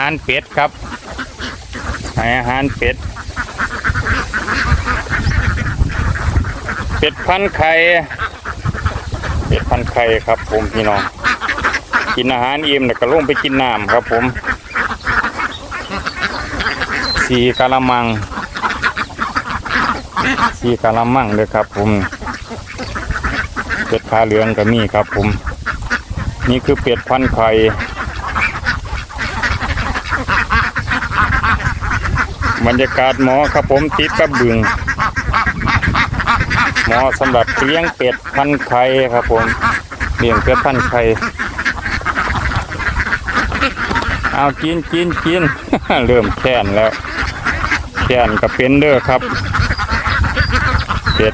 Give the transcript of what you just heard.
ารเป็ดครับให้อาหารเป็ดพันไข่เป็ดพันไข่ครับผมพี่น้องกินอาหารอิ่มแล้วก็ลงไปกินน้ำครับผม4 กะละมังเลยครับผมเป็ดขาเหลืองก็มีครับผมนี่คือเป็ดพันไข่บรรยากาศหมอครับผมติดกับบึงหมอสำหรับเลี้ยงเป็ดพันไข่ครับผมเลี้ยงเป็ดพันไข่เอากิน เริ่มแค้นแล้วแค้นก็เป็นเด้อครับเป็ด